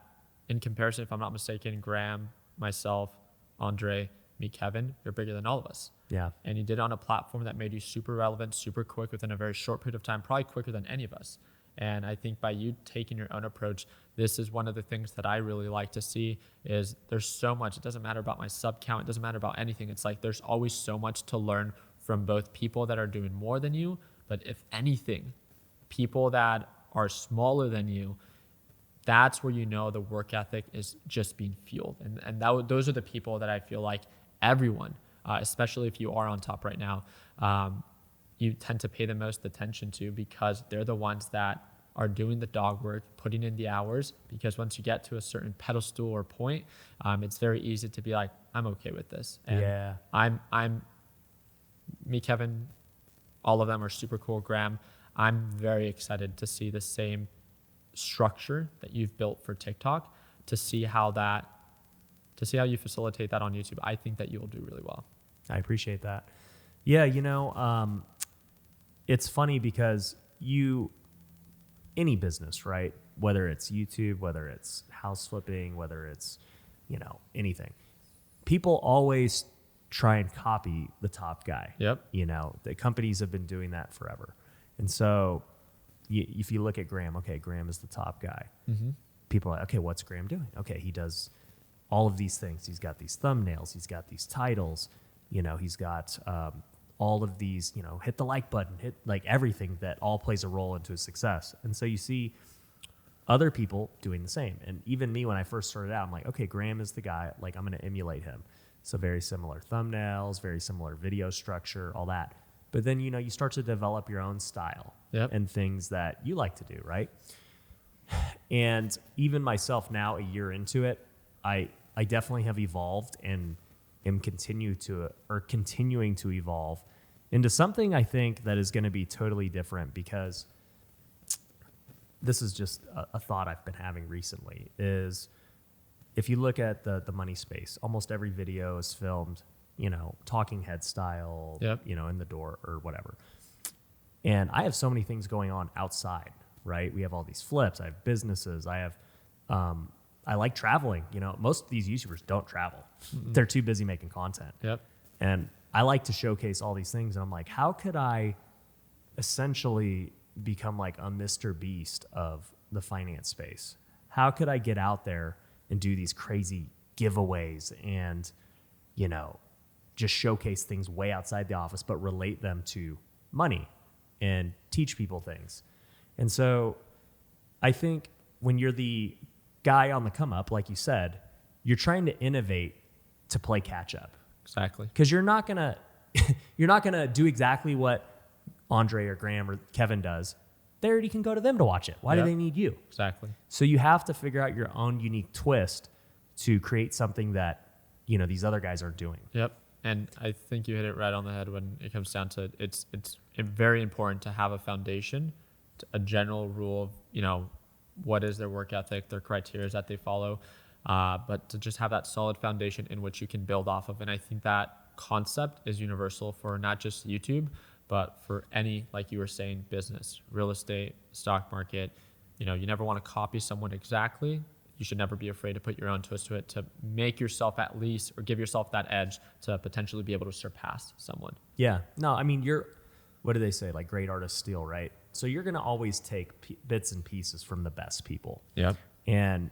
in comparison, if I'm not mistaken, Graham, myself, Andre, me, Kevin, you're bigger than all of us. Yeah. And you did it on a platform that made you super relevant, super quick within a very short period of time, probably quicker than any of us. And I think by you taking your own approach, this is one of the things that I really like to see is there's so much. It doesn't matter about my sub count. It doesn't matter about anything. It's there's always so much to learn from both people that are doing more than you, but if anything, people that are smaller than you, that's where the work ethic is just being fueled. And those are the people that I feel like everyone, especially if you are on top right now, you tend to pay the most attention to, because they're the ones that are doing the dog work, putting in the hours, because once you get to a certain pedestal or point, it's very easy to be like, I'm okay with this. And yeah. me, Kevin, all of them are super cool. Graham, I'm very excited to see the same structure that you've built for TikTok, to see how you facilitate that on YouTube. I think that you will do really well. I appreciate that. Yeah, it's funny because any business, right? Whether it's YouTube, whether it's house flipping, whether it's, anything, people always try and copy the top guy. Yep. The companies have been doing that forever. And so if you look at Graham, okay, Graham is the top guy. Mm-hmm. People are like, okay, what's Graham doing? Okay, he does all of these things. He's got these thumbnails. He's got these titles. He's got all of these, hit the like button, hit like everything that all plays a role into his success. And so you see other people doing the same. And even me, when I first started out, I'm like, okay, Graham is the guy. Like, I'm going to emulate him. So very similar thumbnails, very similar video structure, all that. But then, you start to develop your own style. Yep. And things that you like to do, right? And even myself now, a year into it, I definitely have evolved and am continuing to evolve into something I think that is going to be totally different, because this is just a thought I've been having recently, is if you look at the money space, almost every video is filmed, talking head style, yep. In the door or whatever. And I have so many things going on outside, right? We have all these flips. I have businesses. I like traveling. Most of these YouTubers don't travel. Mm-mm. They're too busy making content. Yep. And I like to showcase all these things. And I'm like, how could I essentially become like a Mr. Beast of the finance space? How could I get out there and do these crazy giveaways and, just showcase things way outside the office, but relate them to money and teach people things? And so I think when you're the guy on the come up, like you said, you're trying to innovate to play catch up. Exactly. Because you're not gonna do exactly what Andre or Graham or Kevin does. They already can go to them to watch it. Why do they need you? Exactly. So you have to figure out your own unique twist to create something that these other guys aren't doing. Yep. And I think you hit it right on the head when it comes down to it's very important to have a foundation, a general rule of what is their work ethic, their criteria that they follow, but to just have that solid foundation in which you can build off of. And I think that concept is universal for not just YouTube, but for any, like you were saying, business, real estate, stock market. You never want to copy someone exactly. You should never be afraid to put your own twist to it, to make yourself at least, or give yourself that edge to potentially be able to surpass someone. Yeah. No, I mean, what do they say? Like, great artists steal, right? So you're going to always take bits and pieces from the best people. Yep. And,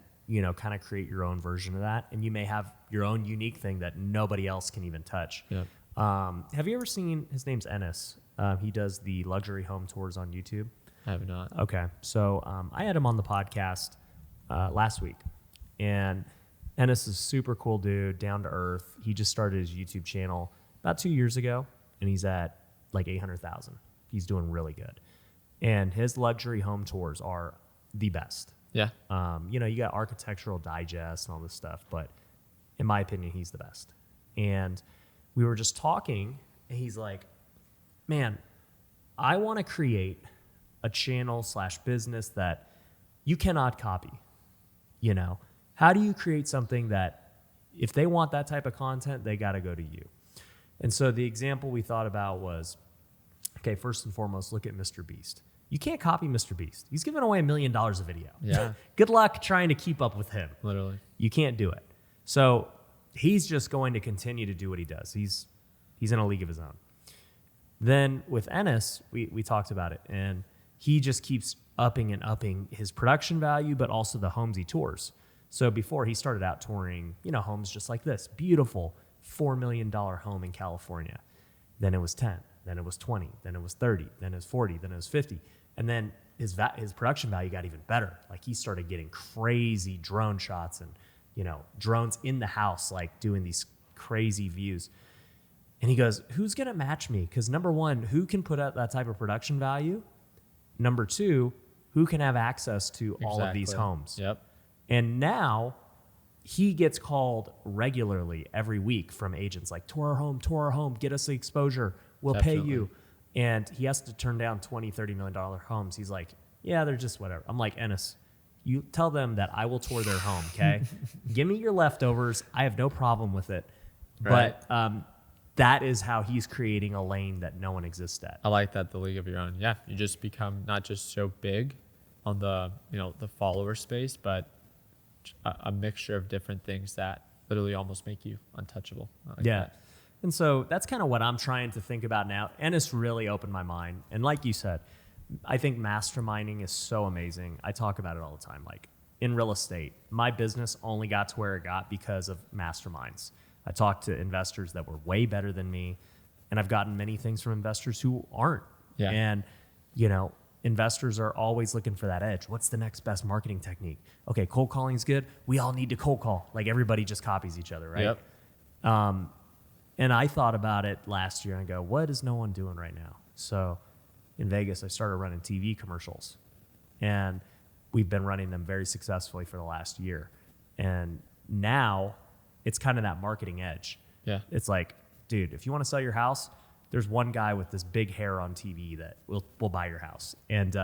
kind of create your own version of that. And you may have your own unique thing that nobody else can even touch. Yep. Have you ever seen, his name's Ennis. He does the luxury home tours on YouTube. I have not. Okay. So I had him on the podcast last week. And Ennis is a super cool dude, down to earth. He just started his YouTube channel about 2 years ago, and he's at like 800,000. He's doing really good. And his luxury home tours are the best. Yeah. You got Architectural Digest and all this stuff, but in my opinion, he's the best. And we were just talking, and he's like, man, I want to create a channel / business that you cannot copy. How do you create something that if they want that type of content, they got to go to you? And so the example we thought about was, okay, first and foremost, look at Mr. Beast. You can't copy Mr. Beast. He's giving away $1 million a video. Yeah. Good luck trying to keep up with him. Literally. You can't do it. So he's just going to continue to do what he does. He's in a league of his own. Then with Ennis, we talked about it, and he just keeps upping and upping his production value, but also the homes he tours. So before, he started out touring, homes just like this, beautiful $4 million home in California. Then it was 10, then it was 20, then it was 30, then it was 40, then it was 50. And then his production value got even better. Like, he started getting crazy drone shots and, drones in the house, like doing these crazy views. And he goes, who's going to match me? Because number one, who can put out that type of production value? Number two, who can have access to all of these homes? Yep. And now he gets called regularly every week from agents like, tour our home, get us the exposure, we'll pay you. and he has to turn down $20-30 million homes. He's like, yeah, they're just whatever. I'm like, Ennis, you tell them that I will tour their home, okay? Give me your leftovers. I have no problem with it. Right. But that is how he's creating a lane that no one exists at. I like that, the league of your own. Yeah, you just become not just so big on the the follower space, but a mixture of different things that literally almost make you untouchable. I like that. And so that's kind of what I'm trying to think about now. And it's really opened my mind. And like you said, I think masterminding is so amazing. I talk about it all the time. Like in real estate, my business only got to where it got because of masterminds. I talked to investors that were way better than me, and I've gotten many things from investors who aren't. Yeah. And, investors are always looking for that edge. What's the next best marketing technique? Okay, cold calling is good. We all need to cold call. Like everybody just copies each other, right? Yep. And I thought about it last year and I go, what is no one doing right now? So in Vegas, I started running TV commercials, and we've been running them very successfully for the last year. And now it's kind of that marketing edge. Yeah. It's like, dude, if you want to sell your house, there's one guy with this big hair on TV that will buy your house. And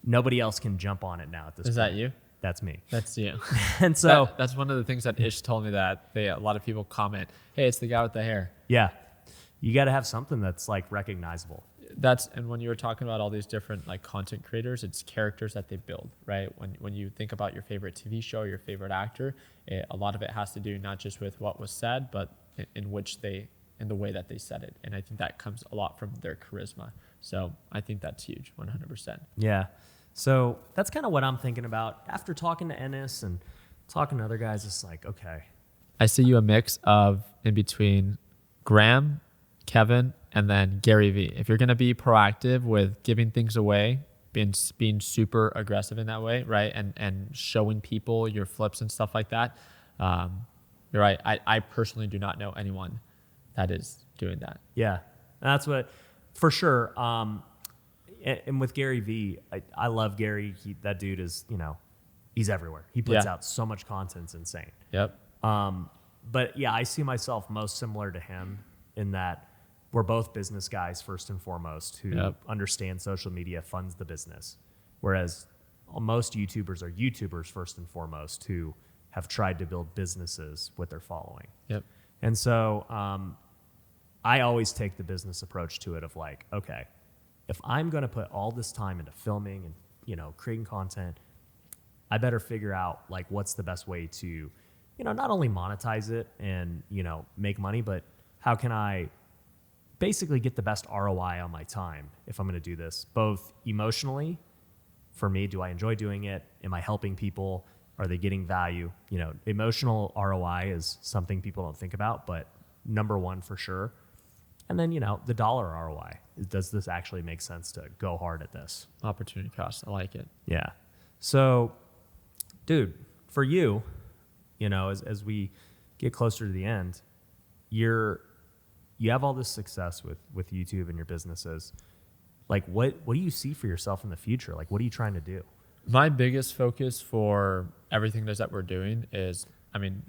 nobody else can jump on it now at this point. Is that you? That's me. That's you. And so that's one of the things that Ish told me, that a lot of people comment, hey, it's the guy with the hair. yeah, you got to have something that's like recognizable. And when you were talking about all these different like content creators, it's characters that they build, right? When you think about your favorite TV show, your favorite actor, a lot of it has to do not just with what was said, but in the way that they said it. And I think that comes a lot from their charisma. So I think that's huge, 100%. Yeah. So that's kind of what I'm thinking about after talking to Ennis and talking to other guys. It's like, okay. I see you a mix of in between Graham, Kevin, and then Gary Vee. If you're going to be proactive with giving things away, being super aggressive in that way, right? And showing people your flips and stuff like that. You're right. I personally do not know anyone that is doing that. Yeah, that's what, for sure. And with Gary Vee, I love Gary. That dude is, he's everywhere. He puts out so much content, it's insane. Yep. But yeah, I see myself most similar to him in that we're both business guys first and foremost who understand social media funds the business. Whereas most YouTubers are YouTubers first and foremost who have tried to build businesses with their following. Yep. And so I always take the business approach to it of like, okay, if I'm going to put all this time into filming and, creating content, I better figure out like what's the best way to, not only monetize it and, make money, but how can I basically get the best ROI on my time if I'm going to do this, both emotionally for me. Do I enjoy doing it? Am I helping people? Are they getting value? Emotional ROI is something people don't think about, but number one for sure. And then, the dollar ROI. Does this actually make sense to go hard at this? Opportunity cost. I like it. Yeah. So, dude, for you, as we get closer to the end, you have all this success with YouTube and your businesses. Like, what do you see for yourself in the future? Like, what are you trying to do? My biggest focus for everything that we're doing is,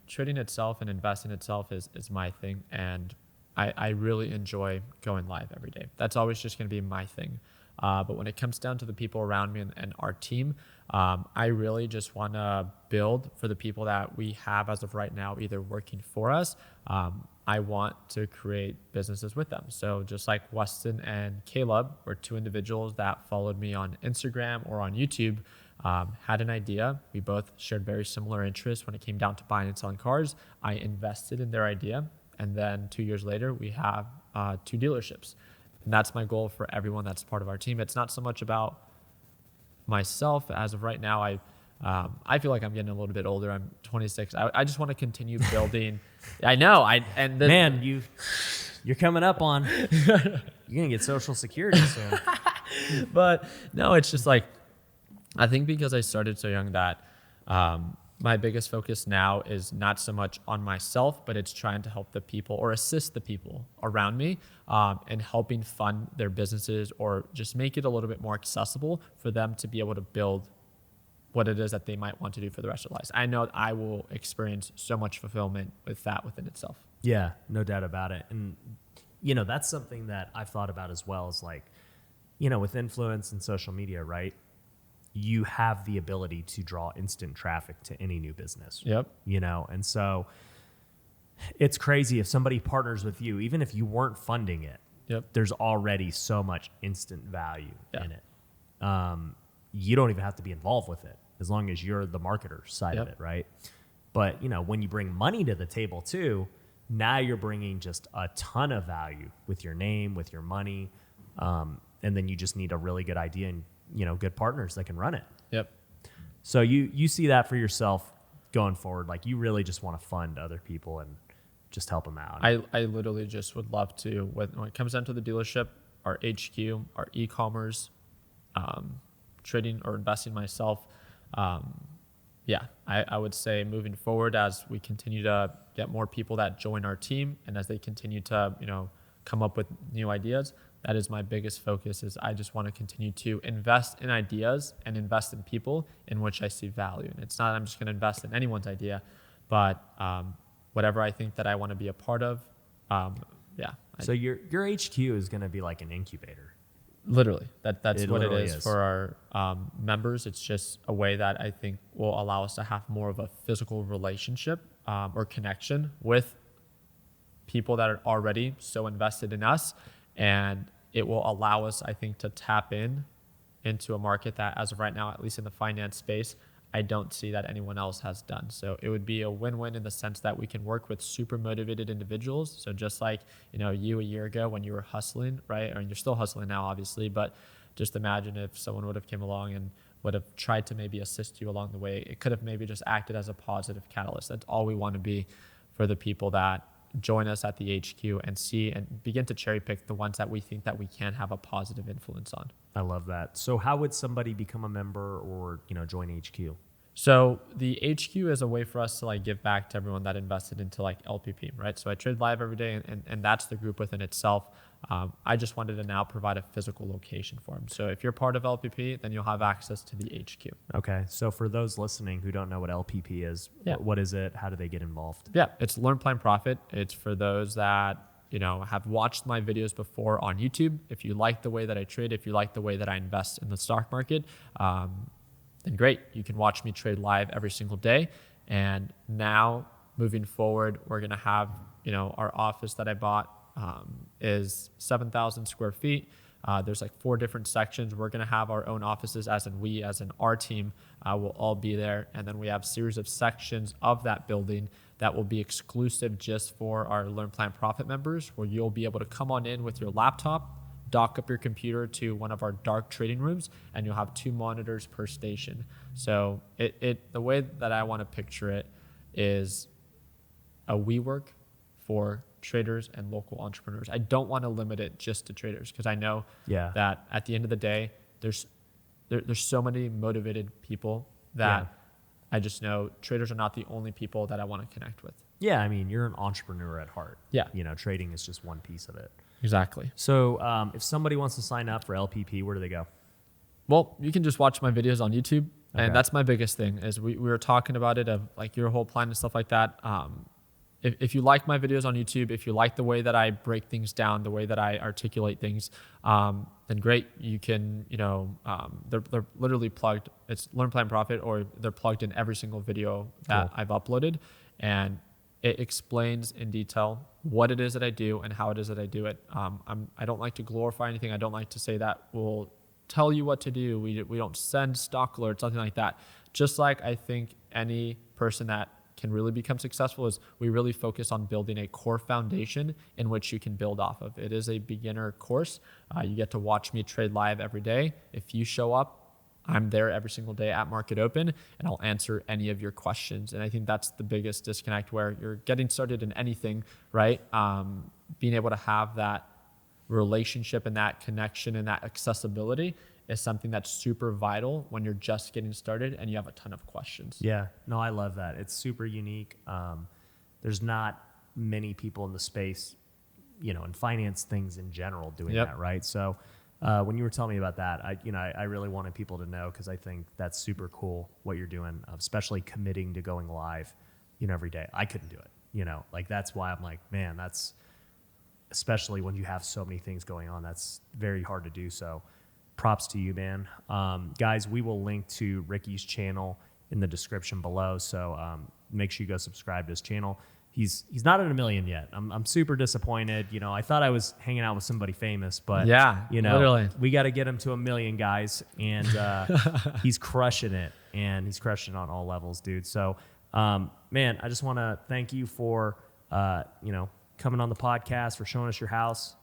trading itself and investing itself is my thing. And I really enjoy going live every day. That's always just going to be my thing. But when it comes down to the people around me and our team, I really just want to build for the people that we have as of right now, either working for us. I want to create businesses with them. So just like Weston and Caleb were two individuals that followed me on Instagram or on YouTube, had an idea. We both shared very similar interests when it came down to buying and selling cars. I invested in their idea. And then 2 years later, we have 2 dealerships. And that's my goal for everyone that's part of our team. It's not so much about myself. As of right now, I feel like I'm getting a little bit older. I'm 26. I just want to continue building. I know. Man, you're coming up on. You're gonna get Social Security soon. But no, it's just like, I think because I started so young that my biggest focus now is not so much on myself, but it's trying to help the people or assist the people around me and helping fund their businesses or just make it a little bit more accessible for them to be able to build what it is that they might want to do for the rest of their lives. I know I will experience so much fulfillment with that within itself. Yeah, no doubt about it. And, that's something that I've thought about as well, is like, with influence and social media, right? You have the ability to draw instant traffic to any new business. Yep. And so it's crazy if somebody partners with you, even if you weren't funding it. Yep. There's already so much instant value Yeah. in it. You don't even have to be involved with it as long as you're the marketer side of Yep. it, right? But when you bring money to the table too, now you're bringing just a ton of value with your name, with your money, and then you just need a really good idea and good partners that can run it. Yep. So you see that for yourself going forward, like you really just want to fund other people and just help them out. I literally just would love to, when it comes down to the dealership, our HQ, our e-commerce, trading or investing myself. I would say moving forward, as we continue to get more people that join our team and as they continue to, come up with new ideas, that is my biggest focus. Is I just want to continue to invest in ideas and invest in people in which I see value. And it's not I'm just going to invest in anyone's idea, but whatever I think that I want to be a part of. So your HQ is going to be like an incubator. Literally, that's It what it literally is is. for our members. It's just a way that I think will allow us to have more of a physical relationship or connection with people that are already so invested in us. And it will allow us, I think, to tap into a market that, as of right now, at least in the finance space, I don't see that anyone else has done. So it would be a win-win in the sense that we can work with super motivated individuals. So just like, you a year ago when you were hustling, right? Or you're still hustling now, obviously, but just imagine if someone would have came along and would have tried to maybe assist you along the way. It could have maybe just acted as a positive catalyst. That's all we want to be for the people that join us at the HQ and see and begin to cherry pick the ones that we think that we can have a positive influence on. I love that. So how would somebody become a member or, join HQ? So the HQ is a way for us to like give back to everyone that invested into like LPP, right? So I trade live every day, and that's the group within itself. I just wanted to now provide a physical location for them. So if you're part of LPP, then you'll have access to the HQ. Okay. So for those listening who don't know what LPP is, what is it? How do they get involved? Yeah, it's Learn, Plan, Profit. It's for those that have watched my videos before on YouTube. If you like the way that I trade, if you like the way that I invest in the stock market, then great. You can watch me trade live every single day. And now moving forward, we're going to have, our office that I bought is 7,000 square feet. There's like 4 different sections. We're going to have our own offices, as in our team will all be there. And then we have a series of sections of that building that will be exclusive just for our Learn, Plan, Profit members, where you'll be able to come on in with your laptop, dock up your computer to one of our dark trading rooms, and you'll have 2 monitors per station. So the way that I want to picture it is a WeWork for traders and local entrepreneurs. I don't want to limit it just to traders, because I know that at the end of the day, there's so many motivated people that I just know traders are not the only people that I want to connect with. Yeah, I mean, you're an entrepreneur at heart. Yeah. Trading is just one piece of it. Exactly. So if somebody wants to sign up for LPP, where do they go? Well, you can just watch my videos on YouTube. Okay. And that's my biggest thing, is we were talking about it, of like your whole plan and stuff like that. If you like my videos on YouTube, if you like the way that I break things down, the way that I articulate things, then great. You can, they're literally plugged. It's Learn, Plan, Profit, or they're plugged in every single video that I've uploaded. And it explains in detail what it is that I do and how it is that I do it. I don't like to glorify anything. I don't like to say that we'll tell you what to do. We don't send stock alerts, something like that. Just like I think any person that can really become successful is we really focus on building a core foundation in which you can build off of. It is a beginner course. You get to watch me trade live every day. If you show up, I'm there every single day at Market Open, and I'll answer any of your questions. And I think that's the biggest disconnect, where you're getting started in anything, right? Being able to have that relationship and that connection and that accessibility is something that's super vital when you're just getting started and you have a ton of questions. Yeah, no, I love that. It's super unique. There's not many people in the space, and finance things in general doing that, right? So when you were telling me about that, I really wanted people to know, because I think that's super cool what you're doing, especially committing to going live, every day. I couldn't do it, like that's why I'm like, man, especially when you have so many things going on. That's very hard to do. So props to you, man. Guys, we will link to Ricky's channel in the description below. So make sure you go subscribe to his channel. He's not at 1 million yet. I'm super disappointed. You know, I thought I was hanging out with somebody famous, but Yeah, you know, literally. we got to get him to 1 million, guys. And he's crushing it, and he's crushing it on all levels, dude. So, man, I just want to thank you for, you know, coming on the podcast, for showing us your house.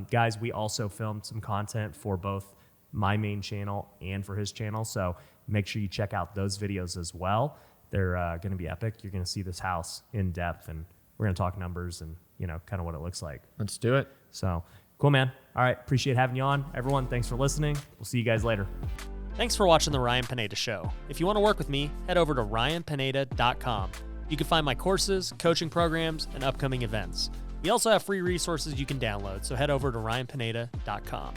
Guys, we also filmed some content for both my main channel and for his channel. So make sure you check out those videos as well. They're going to be epic. You're going to see this house in depth, and we're going to talk numbers and, you know, kind of what it looks like. Let's do it. So cool, man. All right. Appreciate having you on. Everyone, thanks for listening. We'll see you guys later. Thanks for watching The Ryan Pineda Show. If you want to work with me, head over to ryanpineda.com. You can find my courses, coaching programs, and upcoming events. We also have free resources you can download, so head over to ryanpineda.com.